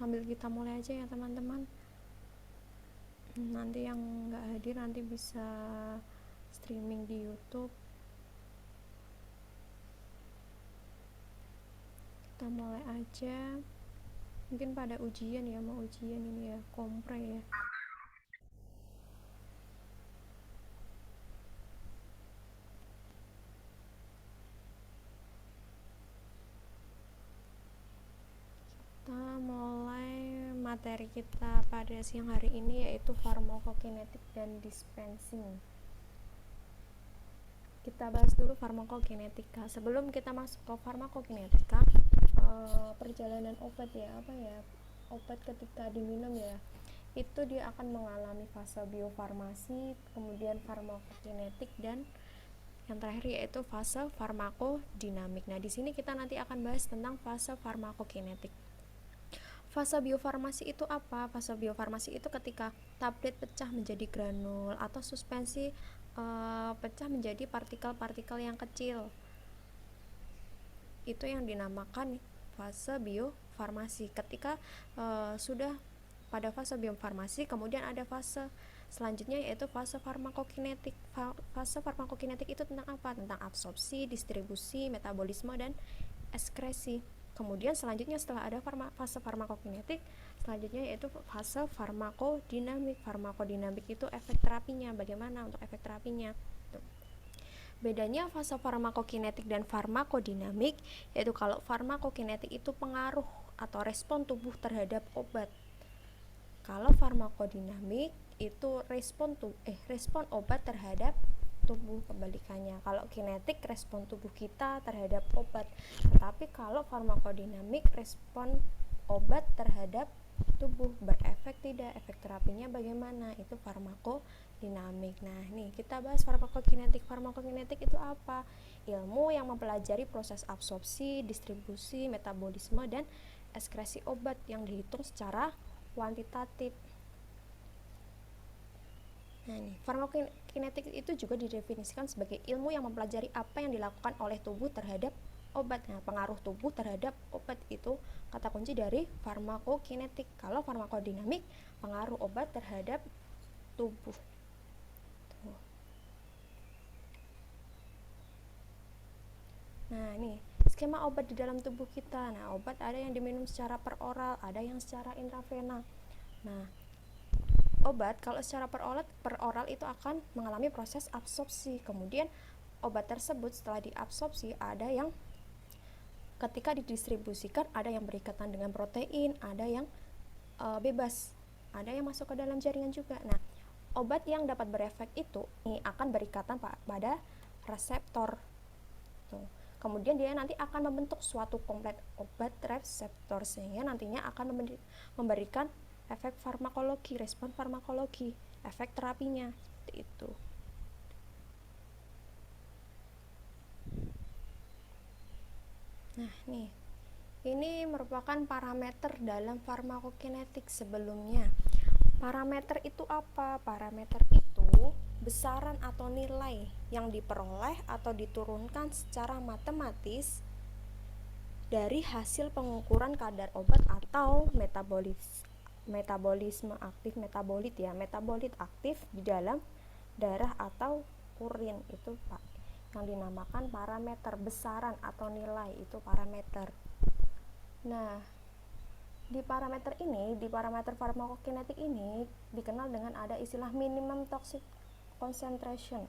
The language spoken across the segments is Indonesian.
sambil kita mulai aja ya teman-teman. Nanti yang nggak hadir nanti bisa streaming di YouTube. Kita mulai aja. Mungkin pada ujian ya, mau ujian ini ya, kompre ya. Kita mulai materi kita pada siang hari ini, yaitu farmakokinetik dan dispensing. Kita bahas dulu farmakokinetika. Sebelum kita masuk ke farmakokinetika, perjalanan obat ya, obat ketika diminum ya, itu dia akan mengalami fase biofarmasi, kemudian farmakokinetik, dan yang terakhir yaitu fase farmakodinamik. Nah, di sini kita nanti akan bahas tentang fase farmakokinetik. Fase biofarmasi itu apa? Fase biofarmasi itu ketika tablet pecah menjadi granul atau suspensi pecah menjadi partikel-partikel yang kecil. Itu yang dinamakan fase biofarmasi. Ketika sudah pada fase biofarmasi, kemudian ada fase selanjutnya yaitu fase farmakokinetik. Fase farmakokinetik itu tentang apa? Tentang absorpsi, distribusi, metabolisme, dan ekskresi. Kemudian selanjutnya setelah ada fase farmakokinetik, selanjutnya yaitu fase farmakodinamik. Farmakodinamik itu efek terapinya, bagaimana untuk efek terapinya. Bedanya fase farmakokinetik dan farmakodinamik, yaitu kalau farmakokinetik itu pengaruh atau respon tubuh terhadap obat. Kalau farmakodinamik itu respon obat terhadap tubuh, kebalikannya. Kalau kinetik respon tubuh kita terhadap obat, tetapi kalau farmakodinamik respon obat terhadap tubuh, berefek tidak, efek terapinya bagaimana, itu farmakodinamik. Nah, nih kita bahas farmakokinetik. Farmakokinetik itu apa? Ilmu yang mempelajari proses absorpsi, distribusi, metabolisme, dan ekskresi obat yang dihitung secara kuantitatif. Nah, nih, farmakokinetik itu juga didefinisikan sebagai ilmu yang mempelajari apa yang dilakukan oleh tubuh terhadap obat. Nah, pengaruh tubuh terhadap obat itu kata kunci dari farmakokinetik. Kalau farmakodinamik, pengaruh obat terhadap tubuh. Nah, nih skema obat di dalam tubuh kita. Nah, obat ada yang diminum secara peroral, ada yang secara intravena. Nah, obat kalau secara peroral itu akan mengalami proses absorpsi. Kemudian obat tersebut setelah diabsorpsi, ada yang ketika didistribusikan ada yang berikatan dengan protein, ada yang bebas, ada yang masuk ke dalam jaringan juga. Nah, obat yang dapat berefek itu akan berikatan pada reseptor. Tuh. Kemudian dia nanti akan membentuk suatu kompleks obat reseptor, sehingga nantinya akan memberikan efek farmakologi, respon farmakologi, efek terapinya, seperti itu. Nah, nih, ini merupakan parameter dalam farmakokinetik sebelumnya. Parameter itu apa? Parameter itu besaran atau nilai yang diperoleh atau diturunkan secara matematis dari hasil pengukuran kadar obat atau metabolisme aktif, metabolit aktif di dalam darah atau urin, itu Pak yang dinamakan parameter. Besaran atau nilai itu parameter. Nah, di parameter farmakokinetik ini dikenal dengan ada istilah minimum toxic concentration.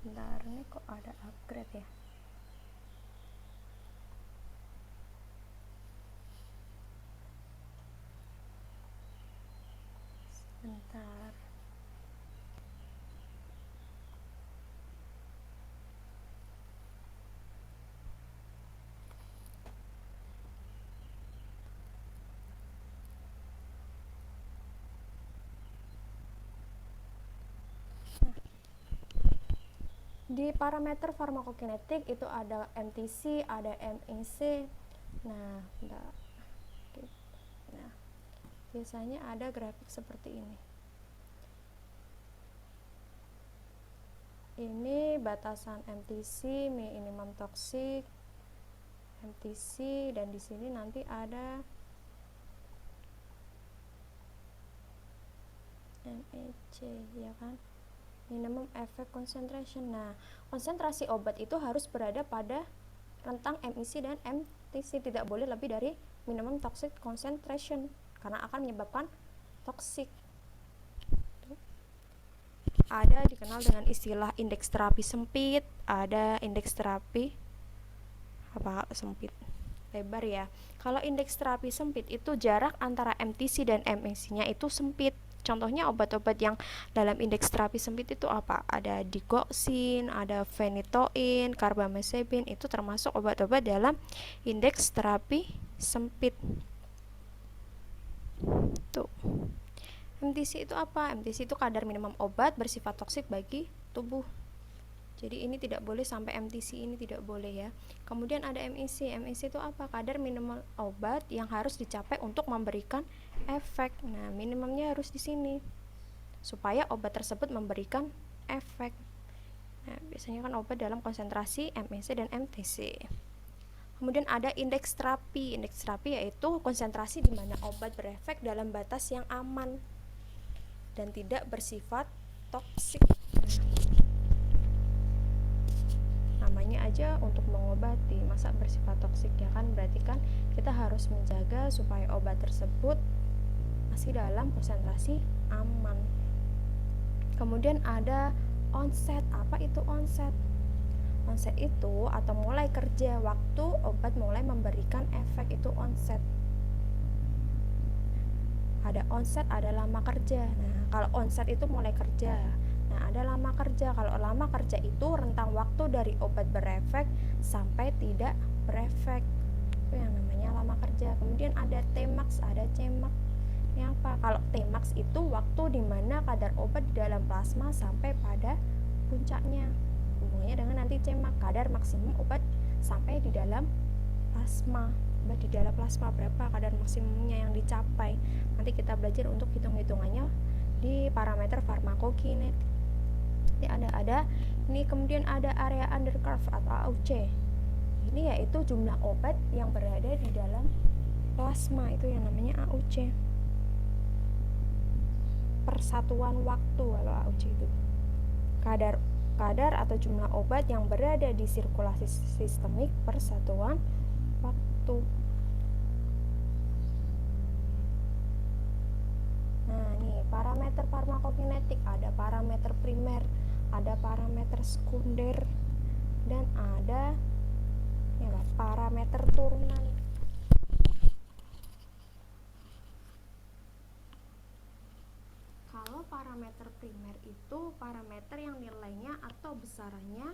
Bentar, ini kok ada upgrade ya? Bentar. Di parameter farmakokinetik itu ada MTC, ada MEC. Nah, biasanya ada grafik seperti ini. Ini batasan MTC, minimum toxic. MTC, dan di sini nanti ada MEC, ya kan, minimum effect concentration. Nah, konsentrasi obat itu harus berada pada rentang MEC dan MTC, tidak boleh lebih dari minimum toxic concentration karena akan menyebabkan toksik. Ada dikenal dengan istilah indeks terapi sempit, ada indeks terapi sempit lebar ya. Kalau indeks terapi sempit itu jarak antara MTC dan MEC-nya itu sempit. Contohnya obat-obat yang dalam indeks terapi sempit itu apa? Ada digoxin, ada phenytoin, carbamazepine, itu termasuk obat-obat dalam indeks terapi sempit. Tuh. MTC itu apa? MTC itu kadar minimum obat bersifat toksik bagi tubuh. Jadi ini tidak boleh sampai MTC ini tidak boleh ya. Kemudian ada MEC. MEC itu apa? Kadar minimal obat yang harus dicapai untuk memberikan efek. Nah, minimumnya harus di sini supaya obat tersebut memberikan efek. Nah, biasanya kan obat dalam konsentrasi MEC dan MTC. Kemudian ada indeks terapi. Indeks terapi yaitu konsentrasi di mana obat berefek dalam batas yang aman dan tidak bersifat toksik. Namanya aja untuk mengobati, masa bersifat toksik ya kan? Berarti kan kita harus menjaga supaya obat tersebut masih dalam konsentrasi aman. Kemudian ada onset. Apa itu onset? Onset itu atau mulai kerja, waktu obat mulai memberikan efek, itu onset. Ada onset, ada lama kerja. Nah, kalau onset itu mulai kerja. Nah, ada lama kerja. Kalau lama kerja itu rentang waktu dari obat berefek sampai tidak berefek. Itu yang namanya lama kerja. Kemudian ada Tmax, ada Cmax. Ini apa? Kalau Tmax itu waktu di mana kadar obat di dalam plasma sampai pada puncaknya. Hubungannya dengan nanti Cmax, kadar maksimum obat sampai di dalam plasma. Obat di dalam plasma berapa kadar maksimumnya yang dicapai. Nanti kita belajar untuk hitung-hitungannya di parameter farmakokinetik. Ini ada ini. Kemudian ada area under curve atau AUC. Ini yaitu jumlah obat yang berada di dalam plasma, itu yang namanya AUC. Persatuan waktu kalau AUC itu. Kadar atau jumlah obat yang berada di sirkulasi sistemik persatuan waktu. Nah, nih parameter farmakokinetik, ada parameter primer, ada parameter sekunder, dan ada ya, parameter turunan. Kalau parameter primer itu parameter yang nilainya atau besarannya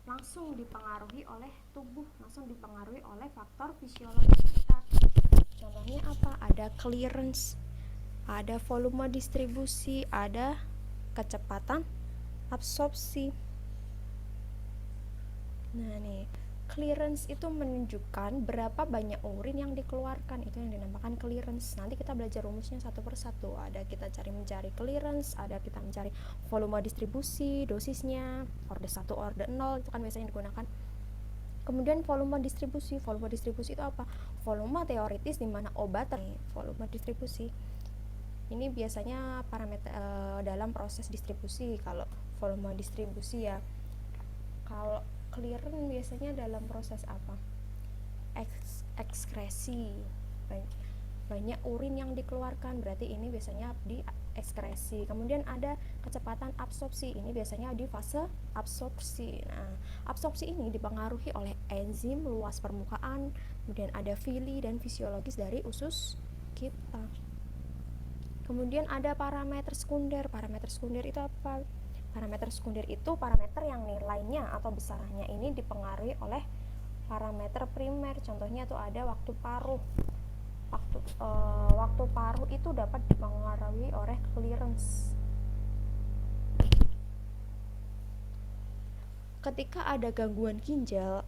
langsung dipengaruhi oleh tubuh, langsung dipengaruhi oleh faktor fisiologis kita. Contohnya apa? Ada clearance, ada volume distribusi, ada kecepatan absorpsi. Nah nih, clearance itu menunjukkan berapa banyak urin yang dikeluarkan, itu yang dinamakan clearance. Nanti kita belajar rumusnya satu persatu. Ada kita mencari clearance, ada kita mencari volume distribusi, dosisnya, orde 1, orde 0, itu kan biasanya digunakan. Kemudian volume distribusi itu apa? Volume teoritis di mana obat volume distribusi. Ini biasanya parameter dalam proses distribusi kalau volume distribusi ya. Kalau clearance biasanya dalam proses apa? Ekskresi. Banyak urin yang dikeluarkan, berarti ini biasanya di ekskresi. Kemudian ada kecepatan absorpsi, ini biasanya di fase absorpsi. Nah, absorpsi ini dipengaruhi oleh enzim, luas permukaan, kemudian ada fili dan fisiologis dari usus kita. Kemudian ada parameter sekunder. Parameter sekunder itu apa? Parameter sekunder itu parameter yang nilainya atau besarannya ini dipengaruhi oleh parameter primer. Contohnya tuh ada waktu paruh. Waktu paruh itu dapat dipengaruhi oleh clearance. Ketika ada gangguan ginjal,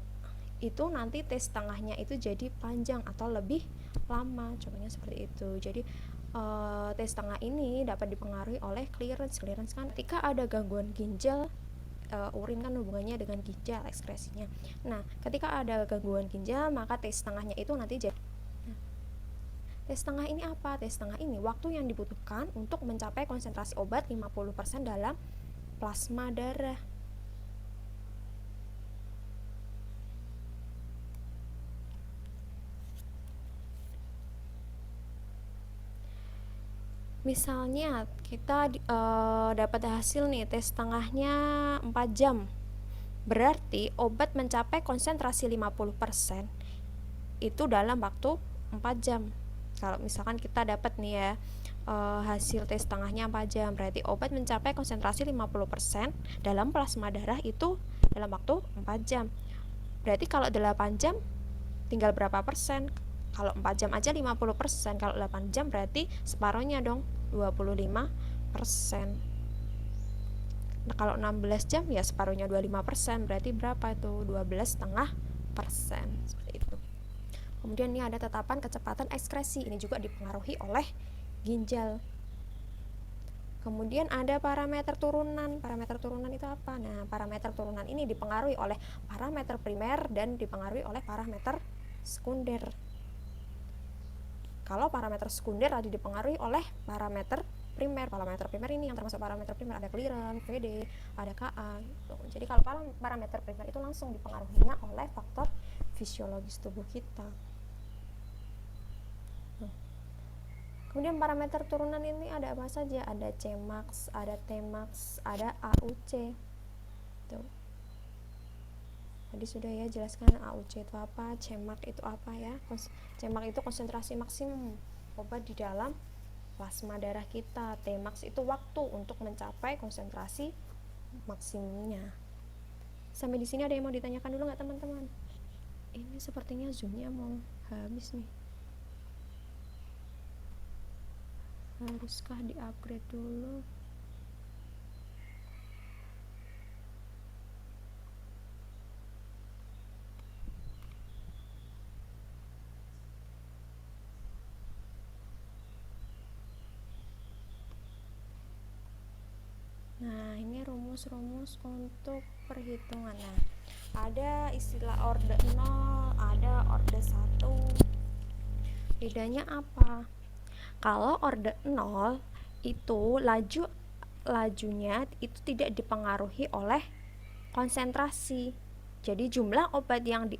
itu nanti tes tengahnya itu jadi panjang atau lebih lama. Contohnya seperti itu. Jadi tes tengah ini dapat dipengaruhi oleh clearance kan ketika ada gangguan ginjal, urin kan hubungannya dengan ginjal ekskresinya. Nah, ketika ada gangguan ginjal, maka T setengahnya itu nanti jadi T setengah ini apa? T setengah ini waktu yang dibutuhkan untuk mencapai konsentrasi obat 50% dalam plasma darah. Misalnya kita dapat hasil nih T setengahnya 4 jam. Berarti obat mencapai konsentrasi 50% itu dalam waktu 4 jam. Kalau misalkan kita dapat nih ya hasil T setengahnya 4 jam, berarti obat mencapai konsentrasi 50% dalam plasma darah itu dalam waktu 4 jam. Berarti kalau 8 jam tinggal berapa persen? Kalau 4 jam aja 50%, kalau 8 jam berarti separuhnya dong, 25%. Nah, kalau 16 jam ya separuhnya 25%, berarti berapa itu? 12,5%. Seperti itu. Kemudian ini ada tetapan kecepatan ekskresi, ini juga dipengaruhi oleh ginjal. Kemudian ada parameter turunan. Parameter turunan itu apa? Nah, parameter turunan ini dipengaruhi oleh parameter primer dan dipengaruhi oleh parameter sekunder. Kalau parameter sekunder tadi dipengaruhi oleh parameter primer. Parameter primer ini yang termasuk parameter primer ada clearance, VD, ada KA gitu. Jadi kalau parameter primer itu langsung dipengaruhinya oleh faktor fisiologis tubuh kita. Kemudian parameter turunan ini ada apa saja? Ada Cmax, ada Tmax, ada AUC. Tuh. Tadi sudah ya jelaskan AUC itu apa, Cmax itu apa ya. Cmax itu konsentrasi maksimum obat di dalam plasma darah kita. Tmax itu waktu untuk mencapai konsentrasi maksimumnya. Sampai di sini ada yang mau ditanyakan dulu nggak teman-teman? Ini sepertinya zoomnya mau habis nih. Haruskah di-upgrade dulu? Nah, ini rumus-rumus untuk perhitungan. Nah, ada istilah orde 0, ada orde 1. Bedanya apa? Kalau orde 0 itu lajunya itu tidak dipengaruhi oleh konsentrasi. Jadi jumlah obat yang